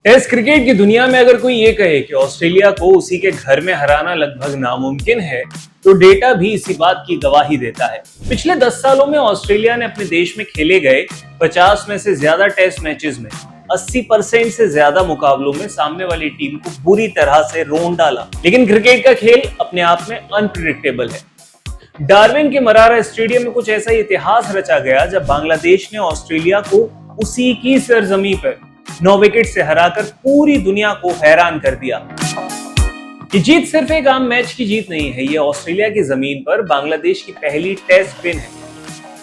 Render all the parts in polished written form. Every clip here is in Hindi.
टेस्ट क्रिकेट की दुनिया में अगर कोई ये कहे कि ऑस्ट्रेलिया को उसी के घर में हराना लगभग नामुमकिन है, तो डेटा भी इसी बात की गवाही देता है। पिछले 10 सालों में ऑस्ट्रेलिया ने अपने देश में खेले गए 50 में से ज्यादा टेस्ट मैचेस में 80% से ज्यादा मुकाबलों में सामने वाली टीम को बुरी तरह से रोन डाला। लेकिन क्रिकेट का खेल अपने आप में अनप्रिडिक्टेबल है। डार्विन के मरारा स्टेडियम में कुछ ऐसा इतिहास रचा गया जब बांग्लादेश ने ऑस्ट्रेलिया को उसी की सरजमी पर 9 विकेट से हराकर पूरी दुनिया को हैरान कर दिया। ये जीत सिर्फ एक आम मैच की जीत नहीं है, ये ऑस्ट्रेलिया की जमीन पर बांग्लादेश की पहली टेस्ट विन है।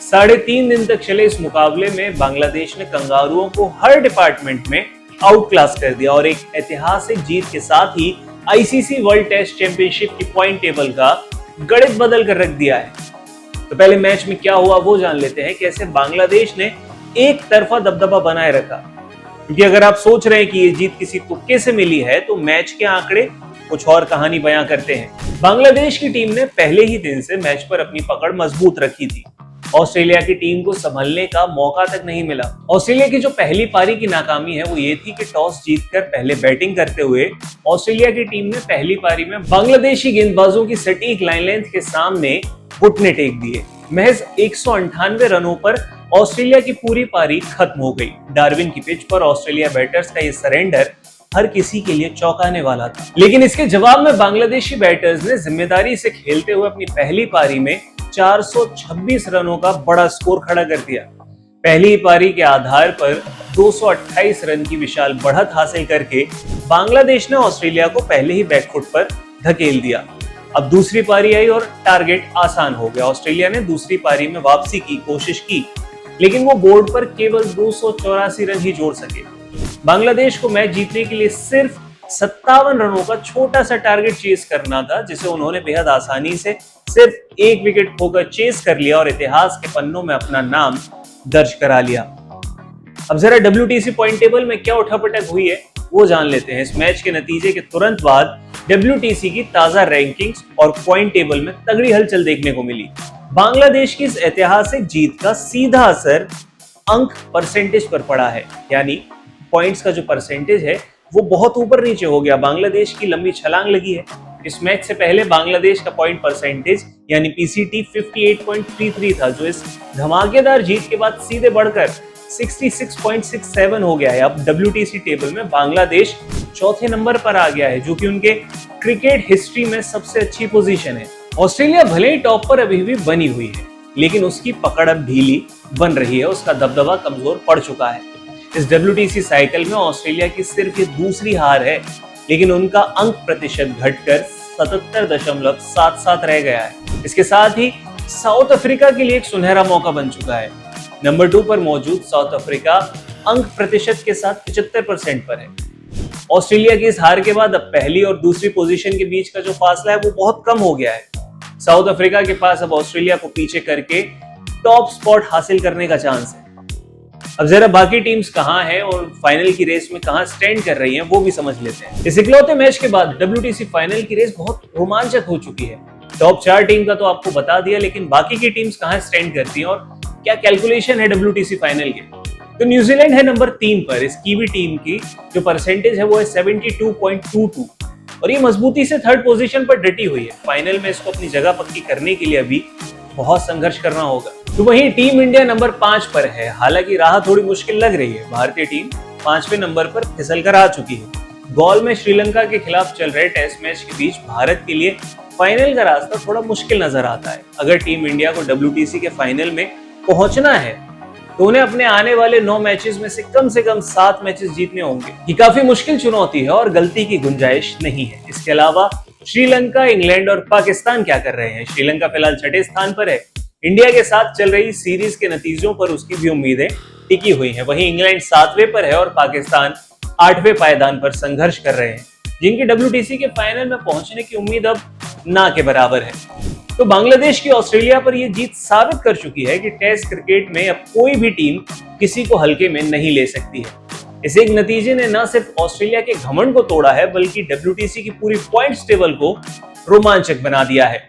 3.5 दिन तक चले इस मुकाबले में बांग्लादेश ने कंगारुओं को हर डिपार्टमेंट में आउट क्लास कर दिया और एक ऐतिहासिक जीत के साथ ही आईसीसी वर्ल्ड टेस्ट चैंपियनशिप की पॉइंट टेबल का गणित बदल कर रख दिया है। तो पहले मैच में क्या हुआ वो जान लेते हैं, कैसे बांग्लादेश ने एक तरफा दबदबा बनाए रखा। क्योंकि अगर आप सोच रहे हैं कि ये जीत किसी तुक्के से मिली है, तो मैच के आंकड़े कुछ और कहानी बयां करते हैं। बांग्लादेश की टीम ने पहले ही दिन से मैच पर अपनी पकड़ मजबूत रखी थी। ऑस्ट्रेलिया की टीम को संभलने का मौका तक नहीं मिला। ऑस्ट्रेलिया की जो पहली पारी की नाकामी है वो ये थी कि टॉस जीतकर पहले बैटिंग करते हुए ऑस्ट्रेलिया की टीम ने पहली पारी में बांग्लादेशी गेंदबाजों की सटीक लाइन लेंथ के सामने घुटने टेक दिए। महज 198 रनों पर ऑस्ट्रेलिया की पूरी पारी खत्म हो गई। डार्विन की पिच पर ऑस्ट्रेलिया बैटर्स का ये सरेंडर हर किसी के लिए चौंकाने वाला था। लेकिन इसके जवाब में बांग्लादेशी बैटर्स ने जिम्मेदारी से खेलते हुए अपनी पहली पारी में 426 रनों का बड़ा स्कोर खड़ा कर दिया। पहली पारी के आधार पर 228 रन की विशाल बढ़त हासिल करके बांग्लादेश ने ऑस्ट्रेलिया को पहले ही बैकफुट पर धकेल दिया। अब दूसरी पारी आई और टारगेट आसान हो गया। ऑस्ट्रेलिया ने दूसरी पारी में वापसी की कोशिश की, लेकिन वो बोर्ड पर केवल 284 रन ही जोड़ सके। बांग्लादेश को मैच जीतने के लिए सिर्फ 57 रनों का छोटा सा टारगेट चेस करना था, जिसे उन्होंने बेहद आसानी से सिर्फ एक विकेट खोकर चेस कर लिया और इतिहास के पन्नों में अपना नाम दर्ज करा लिया। अब जरा WTC पॉइंट टेबल में क्या उठापटक हुई है वो जान लेते हैं। इस मैच के नतीजे के तुरंत बाद WTC की ताजा रैंकिंग्स और पॉइंट टेबल में तगड़ी हलचल देखने को मिली। बांग्लादेश की इस ऐतिहासिक जीत का सीधा असर अंक परसेंटेज पर पड़ा है, यानी पॉइंट्स का जो परसेंटेज है वो बहुत ऊपर नीचे हो गया। बांग्लादेश की लंबी छलांग लगी है। इस मैच से पहले बांग्लादेश का पॉइंट परसेंटेज यानी PCT 58.33 था, जो इस धमाकेदार जीत के बाद सीधे बढ़कर 66.67 हो गया है। अब WTC टेबल में बांग्लादेश चौथे नंबर पर आ गया है, जो कि उनके क्रिकेट हिस्ट्री में सबसे अच्छी पोजीशन है। ऑस्ट्रेलिया भले ही टॉप पर अभी भी बनी हुई है, लेकिन उसकी पकड़ अब ढीली बन रही है। उसका दबदबा कमजोर पड़ चुका है। इस WTC साइकिल में ऑस्ट्रेलिया की सिर्फ ये दूसरी हार है, लेकिन उनका अंक प्रतिशत घटकर 77.77 रह गया है। इसके साथ ही साउथ अफ्रीका के लिए एक सुनहरा मौका बन चुका है। नंबर 2 पर मौजूद साउथ अफ्रीका अंक प्रतिशत के साथ 75% पर है। ऑस्ट्रेलिया की इस हार के बाद अब पहली और दूसरी पोजीशन के बीच का जो फासला है वो बहुत कम हो गया है। साउथ अफ्रीका के पास अब ऑस्ट्रेलिया को पीछे करके टॉप स्पॉट हासिल करने का चांस है। अब जरा बाकी टीम्स कहां हैं और फाइनल की रेस में कहां स्टैंड कर रही हैं वो भी समझ लेते हैं। इस इकलौते मैच के बाद WTC फाइनल की रेस बहुत रोमांचक हो चुकी है। टॉप 4 टीम का तो आपको बता दिया, लेकिन बाकी की टीम्स कहां स्टैंड करती हैं और क्या कैलकुलेशन है WTC फाइनल के। तो न्यूजीलैंड है नंबर 3 पर। इस कीवी टीम की जो परसेंटेज है वो है 72.22 और ये मजबूती से थर्ड पोजीशन पर डटी हुई है। फाइनल में इसको अपनी जगह पक्की करने के लिए अभी बहुत संघर्ष करना होगा। तो वहीं टीम इंडिया नंबर 5 पर है। हालांकि राह थोड़ी मुश्किल लग रही है। भारतीय टीम 5वें नंबर पर फिसल कर आ चुकी है। गॉल में श्रीलंका के खिलाफ चल रहे टेस्ट मैच के बीच भारत के लिए फाइनल का रास्ता थोड़ा मुश्किल नजर आता है। अगर टीम इंडिया को WTC के फाइनल में पहुंचना है तो उन्हें अपने आने वाले 9 मैचेस में से कम 7 मैचेस जीतने होंगे। ये काफी मुश्किल चुनौती है और गलती की गुंजाइश नहीं है। इसके अलावा श्रीलंका, इंग्लैंड और पाकिस्तान क्या कर रहे हैं। श्रीलंका फिलहाल 6ठे स्थान पर है। इंडिया के साथ चल रही सीरीज के नतीजों पर उसकी भी उम्मीदें टिकी हुई हैं। वहीं इंग्लैंड 7वें पर है और पाकिस्तान 8वें पायदान पर संघर्ष कर रहे हैं, जिनकी WTC के फाइनल में पहुंचने की उम्मीद अब ना के बराबर है। तो बांग्लादेश की ऑस्ट्रेलिया पर यह जीत साबित कर चुकी है कि टेस्ट क्रिकेट में अब कोई भी टीम किसी को हल्के में नहीं ले सकती है। इस एक नतीजे ने न सिर्फ ऑस्ट्रेलिया के घमंड को तोड़ा है, बल्कि WTC की पूरी पॉइंट्स टेबल को रोमांचक बना दिया है।